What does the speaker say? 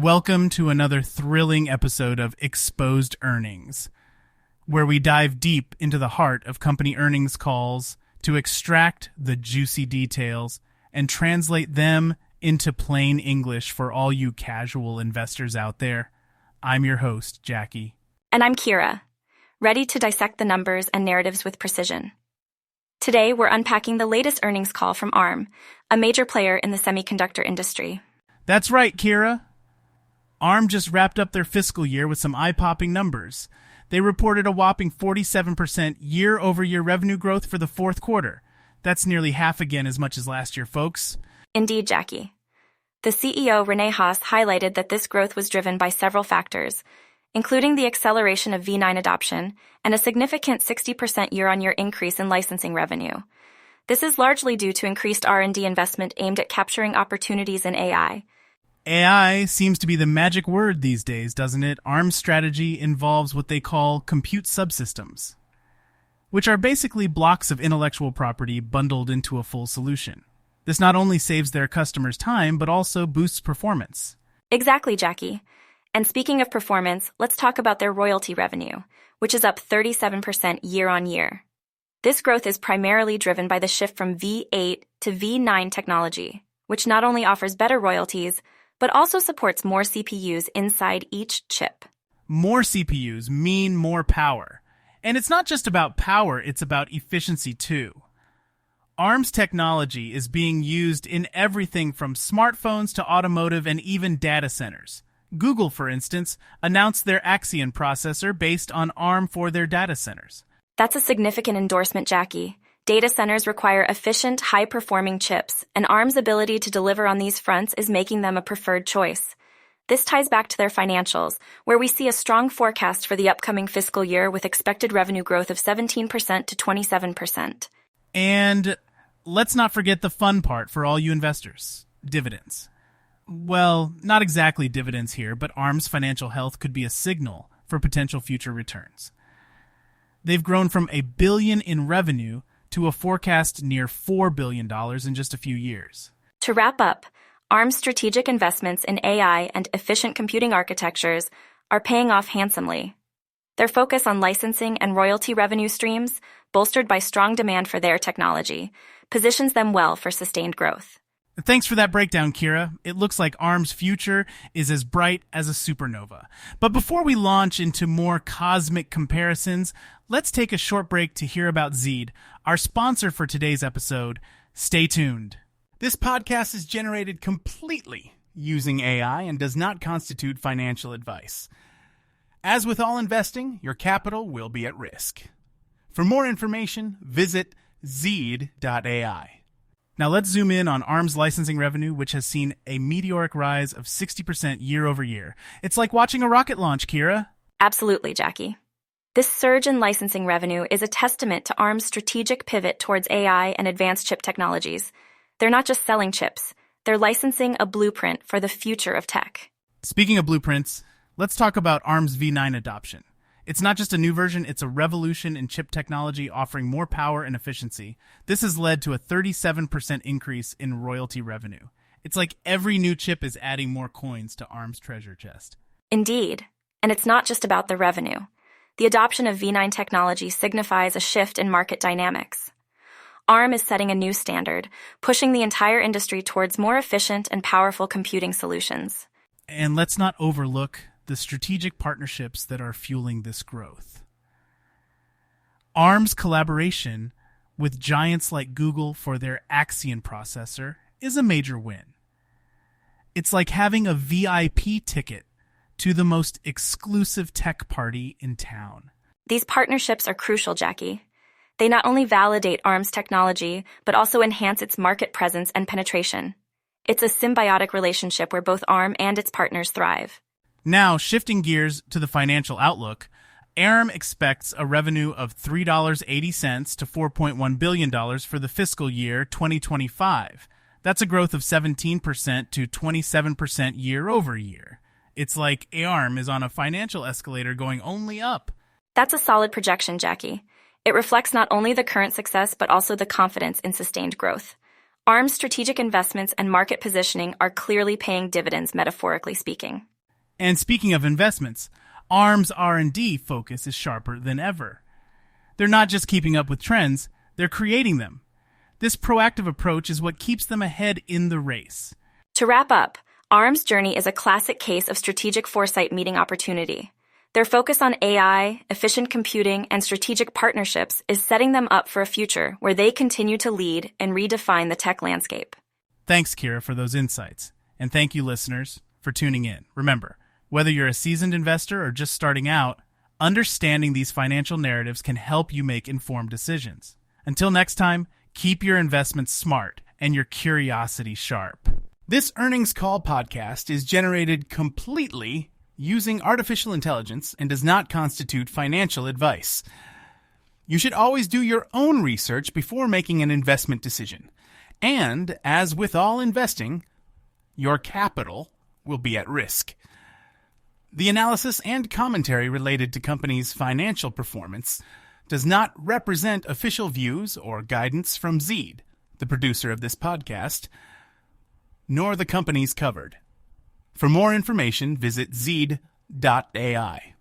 Welcome to another thrilling episode of Exposed Earnings, where we dive deep into the heart of company earnings calls to extract the juicy details and translate them into plain English for all you casual investors out there. I'm your host, Jackie. And I'm Kyra, ready to dissect the numbers and narratives with precision. Today, we're unpacking the latest earnings call from ARM, a major player in the semiconductor industry. That's right, Kyra. ARM just wrapped up their fiscal year with some eye-popping numbers. They reported a whopping 47% year-over-year revenue growth for the fourth quarter. That's nearly half again as much as last year, folks. Indeed, Jackie. The CEO, Rene Haas, highlighted that this growth was driven by several factors, including the acceleration of V9 adoption and a significant 60% year-on-year increase in licensing revenue. This is largely due to increased R&D investment aimed at capturing opportunities in AI. AI seems to be the magic word these days, doesn't it? ARM's strategy involves what they call compute subsystems, which are basically blocks of intellectual property bundled into a full solution. This not only saves their customers time, but also boosts performance. Exactly, Jackie. And speaking of performance, let's talk about their royalty revenue, which is up 37% year-on-year. This growth is primarily driven by the shift from V8 to V9 technology, which not only offers better royalties, but also supports more CPUs inside each chip. More CPUs mean more power. And it's not just about power, it's about efficiency too. ARM's technology is being used in everything from smartphones to automotive and even data centers. Google, for instance, announced their Axion processor based on ARM for their data centers. That's a significant endorsement, Jackie. Data centers require efficient, high-performing chips, and ARM's ability to deliver on these fronts is making them a preferred choice. This ties back to their financials, where we see a strong forecast for the upcoming fiscal year with expected revenue growth of 17% to 27%. And let's not forget the fun part for all you investors, dividends. Well, not exactly dividends here, but ARM's financial health could be a signal for potential future returns. They've grown from $1 billion in revenue to a forecast near $4 billion in just a few years. To wrap up, ARM's strategic investments in AI and efficient computing architectures are paying off handsomely. Their focus on licensing and royalty revenue streams, bolstered by strong demand for their technology, positions them well for sustained growth. Thanks for that breakdown, Kyra. It looks like ARM's future is as bright as a supernova. But before we launch into more cosmic comparisons, let's take a short break to hear about Zeed, our sponsor for today's episode. Stay tuned. This podcast is generated completely using AI and does not constitute financial advice. As with all investing, your capital will be at risk. For more information, visit Zeed.ai. Now let's zoom in on ARM's licensing revenue, which has seen a meteoric rise of 60% year over year. It's like watching a rocket launch, Kyra. Absolutely, Jackie. This surge in licensing revenue is a testament to ARM's strategic pivot towards AI and advanced chip technologies. They're not just selling chips, they're licensing a blueprint for the future of tech. Speaking of blueprints, let's talk about ARM's V9 adoption. It's not just a new version, it's a revolution in chip technology offering more power and efficiency. This has led to a 37% increase in royalty revenue. It's like every new chip is adding more coins to ARM's treasure chest. Indeed. And it's not just about the revenue. The adoption of V9 technology signifies a shift in market dynamics. ARM is setting a new standard, pushing the entire industry towards more efficient and powerful computing solutions. And let's not overlook the strategic partnerships that are fueling this growth. ARM's collaboration with giants like Google for their Axion processor is a major win. It's like having a VIP ticket to the most exclusive tech party in town. These partnerships are crucial, Jackie. They not only validate ARM's technology, but also enhance its market presence and penetration. It's a symbiotic relationship where both ARM and its partners thrive. Now, shifting gears to the financial outlook, ARM expects a revenue of $3.80 to $4.1 billion for the fiscal year 2025. That's a growth of 17% to 27% year over year. It's like ARM is on a financial escalator going only up. That's a solid projection, Jackie. It reflects not only the current success, but also the confidence in sustained growth. ARM's strategic investments and market positioning are clearly paying dividends, metaphorically speaking. And speaking of investments, ARM's R&D focus is sharper than ever. They're not just keeping up with trends, they're creating them. This proactive approach is what keeps them ahead in the race. To wrap up, ARM's journey is a classic case of strategic foresight meeting opportunity. Their focus on AI, efficient computing, and strategic partnerships is setting them up for a future where they continue to lead and redefine the tech landscape. Thanks, Kyra, for those insights. And thank you, listeners, for tuning in. Remember, whether you're a seasoned investor or just starting out, understanding these financial narratives can help you make informed decisions. Until next time, keep your investments smart and your curiosity sharp. This earnings call podcast is generated completely using artificial intelligence and does not constitute financial advice. You should always do your own research before making an investment decision. And, as with all investing, your capital will be at risk. The analysis and commentary related to companies' financial performance does not represent official views or guidance from Zeed, the producer of this podcast, nor the companies covered. For more information, visit Zeed.ai.